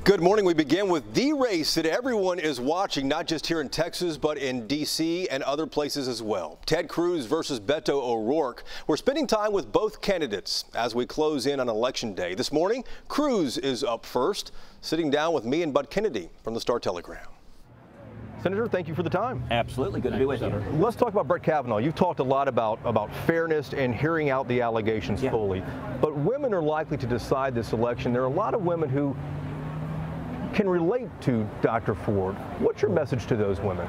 Good morning. We begin with the race that everyone is watching, not just here in Texas, but in D.C. and other places as well. Ted Cruz versus Beto O'Rourke. We're spending time with both candidates as we close in on Election Day. This morning, Cruz is up first, sitting down with me and Bud Kennedy from the Star-Telegram. Senator, thank you for the time. Absolutely. Good to be with you. Let's talk about Brett Kavanaugh. You've talked a lot about fairness and hearing out the allegations fully. But women are likely to decide this election. There are a lot of women who can relate to Dr. Ford. What's your message to those women?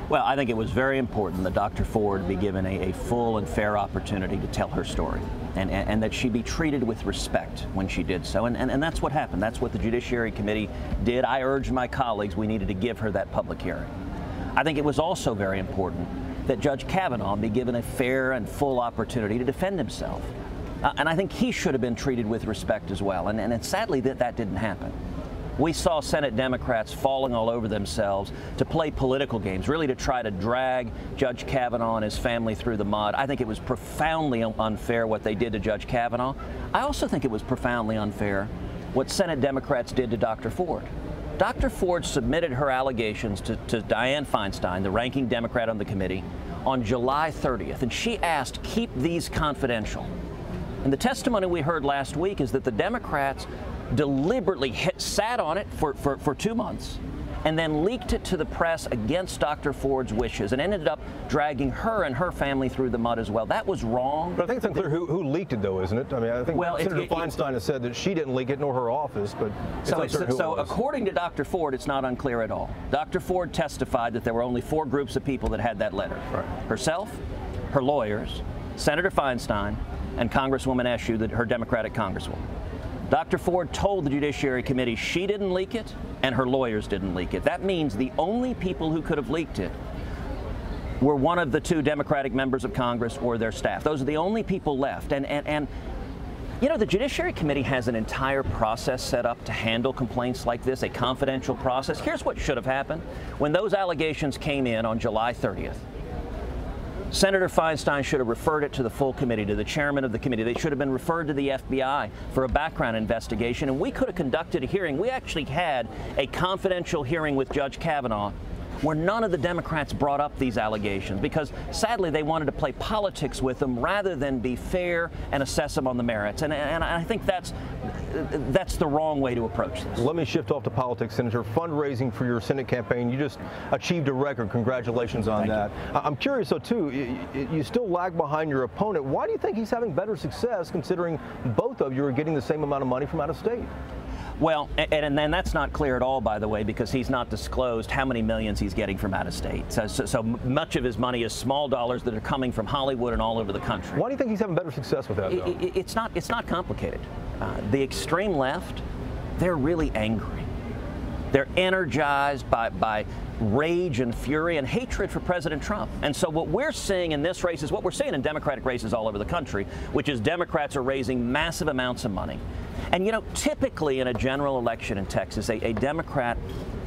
Well, I think it was very important that Dr. Ford be given a full and fair opportunity to tell her story, and that she be treated with respect when she did so. And that's what happened. That's what the Judiciary Committee did. I urged my colleagues we needed to give her that public hearing. I think it was also very important that Judge Kavanaugh be given a fair and full opportunity to defend himself. And I think he should have been treated with respect as well. And sadly, that didn't happen. We saw Senate Democrats falling all over themselves to play political games, really to try to drag Judge Kavanaugh and his family through the mud. I think it was profoundly unfair what they did to Judge Kavanaugh. I also think it was profoundly unfair what Senate Democrats did to Dr. Ford. Dr. Ford submitted her allegations to Dianne Feinstein, the ranking Democrat on the committee, on July 30th, and she asked, keep these confidential. And the testimony we heard last week is that the Democrats deliberately sat on it for 2 months and then leaked it to the press against Dr. Ford's wishes and ended up dragging her and her family through the mud as well. That was wrong. But I think it's unclear who leaked it, though, isn't it? I mean, I think Senator Feinstein has said that she didn't leak it, nor her office, but so according to Dr. Ford, it's not unclear at all. Dr. Ford testified that there were only 4 groups of people that had that letter. Right. Herself, her lawyers, Senator Feinstein, and Congresswoman Eshoo, her Democratic congresswoman. Dr. Ford told the Judiciary Committee she didn't leak it and her lawyers didn't leak it. That means the only people who could have leaked it were one of the 2 Democratic members of Congress or their staff. Those are the only people left. And you know, the Judiciary Committee has an entire process set up to handle complaints like this, a confidential process. Here's what should have happened. When those allegations came in on July 30th, Senator Feinstein should have referred it to the full committee, to the chairman of the committee. They should have been referred to the FBI for a background investigation, and we could have conducted a hearing. We actually had a confidential hearing with Judge Kavanaugh where none of the Democrats brought up these allegations because, sadly, they wanted to play politics with them rather than be fair and assess them on the merits. And I think that's the wrong way to approach this. Let me shift off to politics, Senator. Fundraising for your Senate campaign, you just achieved a record. Congratulations on that. I'm curious, though, too, you still lag behind your opponent. Why do you think he's having better success considering both of you are getting the same amount of money from out of state? Well, and then that's not clear at all, by the way, because he's not disclosed how many millions he's getting from out of state. So much of his money is small dollars that are coming from Hollywood and all over the country. Why do you think he's having better success with that, though? It's not complicated. The extreme left, they're really angry. They're energized by rage and fury and hatred for President Trump. And so what we're seeing in this race is what we're seeing in Democratic races all over the country, which is Democrats are raising massive amounts of money. And, you know, typically in a general election in Texas, a Democrat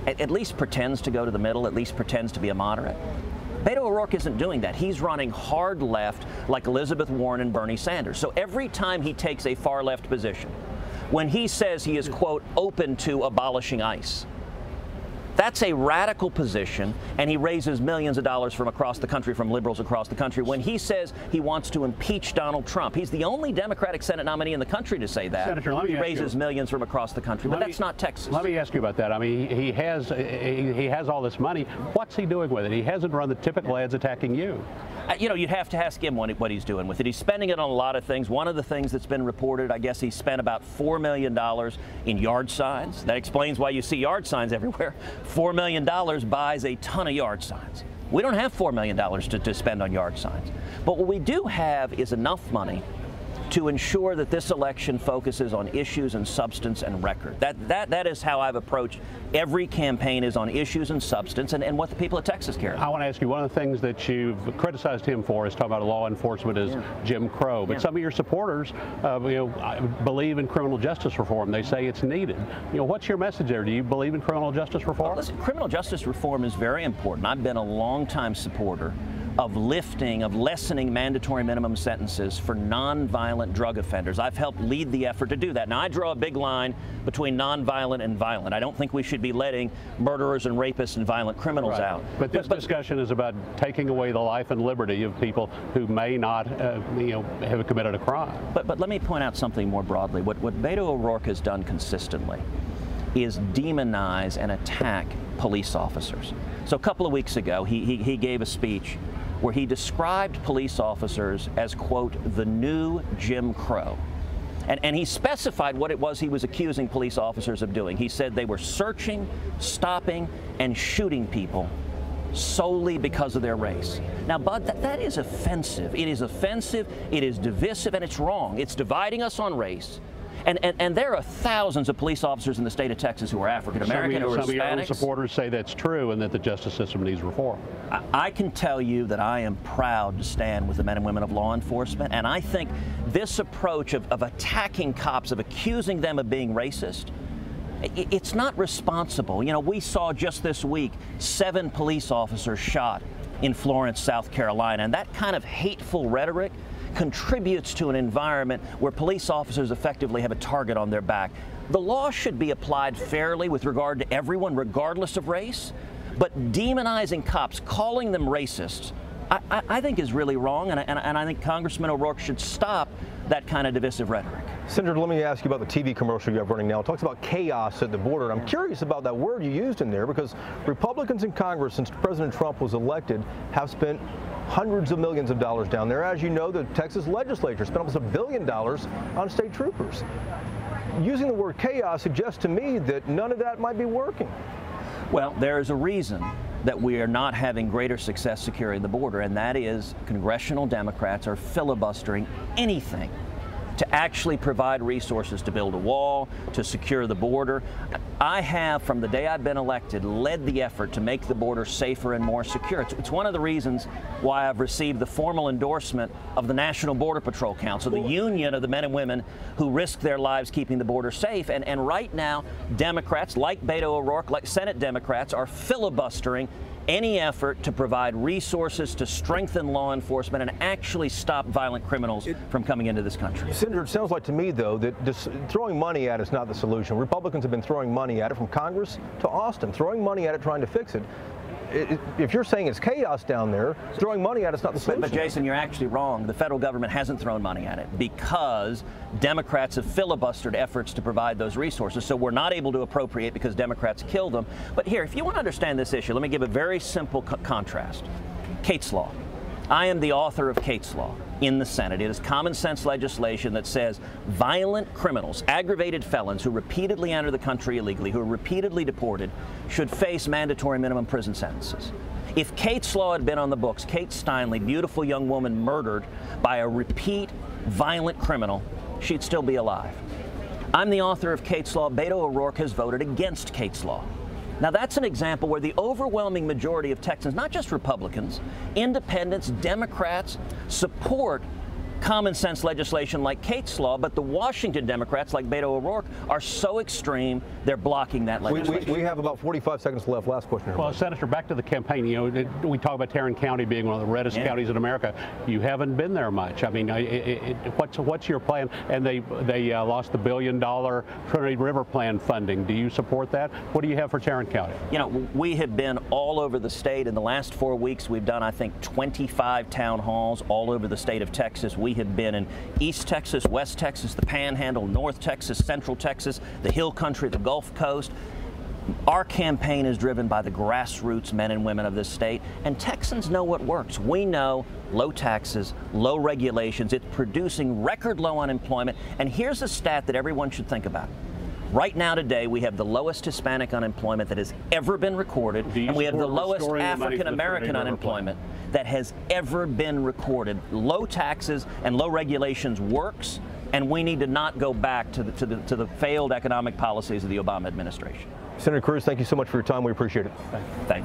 at least pretends to go to the middle, at least pretends to be a moderate. Beto O'Rourke isn't doing that. He's running hard left like Elizabeth Warren and Bernie Sanders. So every time he takes a far left position, when he says he is, quote, open to abolishing ICE, that's a radical position, and he raises millions of dollars from across the country, from liberals across the country. When he says he wants to impeach Donald Trump, he's the only Democratic Senate nominee in the country to say that. Senator, let me he raises millions from across the country, but that's not Texas. Let me ask you about that. I mean, he has all this money. What's he doing with it? He hasn't run the typical ads attacking you. You know, you'd have to ask him what he's doing with it. He's spending it on a lot of things. One of the things that's been reported, I guess he spent about $4 million in yard signs. That explains why you see yard signs everywhere. $4 million buys a ton of yard signs. We don't have $4 million to spend on yard signs. But what we do have is enough money to ensure that this election focuses on issues and substance and record. That is how I've approached every campaign, is on issues and substance and what the people of Texas care about. I want to ask you, one of the things that you've criticized him for is talking about law enforcement as Jim Crow. But some of your supporters believe in criminal justice reform. They say it's needed. You know, what's your message there? Do you believe in criminal justice reform? Well, listen, criminal justice reform is very important. I've been a longtime supporter of lessening mandatory minimum sentences for nonviolent drug offenders. I've helped lead the effort to do that. Now, I draw a big line between nonviolent and violent. I don't think we should be letting murderers and rapists and violent criminals out. But this discussion is about taking away the life and liberty of people who may not, have committed a crime. But let me point out something more broadly. What Beto O'Rourke has done consistently is demonize and attack police officers. So a couple of weeks ago, he gave a speech where he described police officers as, quote, the new Jim Crow. And he specified what it was he was accusing police officers of doing. He said they were searching, stopping, and shooting people solely because of their race. Now, Bud, that is offensive. It is offensive, it is divisive, and it's wrong. It's dividing us on race. And there are thousands of police officers in the state of Texas who are African American or Hispanics. Some of your own supporters say that's true and that the justice system needs reform. I can tell you that I am proud to stand with the men and women of law enforcement, and I think this approach of attacking cops, of accusing them of being racist, it's not responsible. You know, we saw just this week 7 police officers shot in Florence, South Carolina, and that kind of hateful rhetoric contributes to an environment where police officers effectively have a target on their back. The law should be applied fairly with regard to everyone, regardless of race, but demonizing cops, calling them racists, I think is really wrong, and I think Congressman O'Rourke should stop that kind of divisive rhetoric. Senator, let me ask you about the TV commercial you have running now. It talks about chaos at the border. And I'm curious about that word you used in there, because Republicans in Congress, since President Trump was elected, have spent hundreds of millions of dollars down there. As you know, the Texas legislature spent almost $1 billion on state troopers. Using the word chaos suggests to me that none of that might be working. Well, there is a reason that we are not having greater success securing the border, and that is congressional Democrats are filibustering anything to actually provide resources to build a wall, to secure the border. I have, from the day I've been elected, led the effort to make the border safer and more secure. It's one of the reasons why I've received the formal endorsement of the National Border Patrol Council, the union of the men and women who risk their lives keeping the border safe. And right now, Democrats like Beto O'Rourke, like Senate Democrats, are filibustering any effort to provide resources to strengthen law enforcement and actually stop violent criminals from coming into this country. Senator, it sounds like to me, though, that just throwing money at it is not the solution. Republicans have been throwing money at it from Congress to Austin, throwing money at it, trying to fix it. If you're saying it's chaos down there, throwing money at it's not the solution. But Jason, you're actually wrong. The federal government hasn't thrown money at it because Democrats have filibustered efforts to provide those resources. So we're not able to appropriate because Democrats killed them. But here, if you want to understand this issue, let me give a very simple contrast. Kate's Law. I am the author of Kate's Law in the Senate. It is common sense legislation that says violent criminals, aggravated felons who repeatedly enter the country illegally, who are repeatedly deported, should face mandatory minimum prison sentences. If Kate's Law had been on the books, Kate Steinle, beautiful young woman murdered by a repeat violent criminal, she'd still be alive. I'm the author of Kate's Law. Beto O'Rourke has voted against Kate's Law. Now, that's an example where the overwhelming majority of Texans, not just Republicans, independents, Democrats, support common sense legislation like Kate's Law, but the Washington Democrats, like Beto O'Rourke, are so extreme they're blocking that legislation. We have about 45 seconds left. Last question. Well, Senator, back to the campaign. You know, we talk about Tarrant County being one of the reddest counties in America. You haven't been there much. I mean, what's your plan? And they lost the $1 billion Trinity River Plan funding. Do you support that? What do you have for Tarrant County? You know, we have been all over the state. In the last 4 weeks, we've done, I think, 25 town halls all over the state of Texas. We have been in East Texas, West Texas, the Panhandle, North Texas, Central Texas, the Hill Country, the Gulf Coast. Our campaign is driven by the grassroots men and women of this state, and Texans know what works. We know low taxes, low regulations. It's producing record low unemployment. And here's a stat that everyone should think about. Right now, today, we have the lowest Hispanic unemployment that has ever been recorded, and we have the lowest African American unemployment that has ever been recorded. Low taxes and low regulations works, and we need to not go back to the failed economic policies of the Obama administration. Senator Cruz, thank you so much for your time. We appreciate it. Thank you.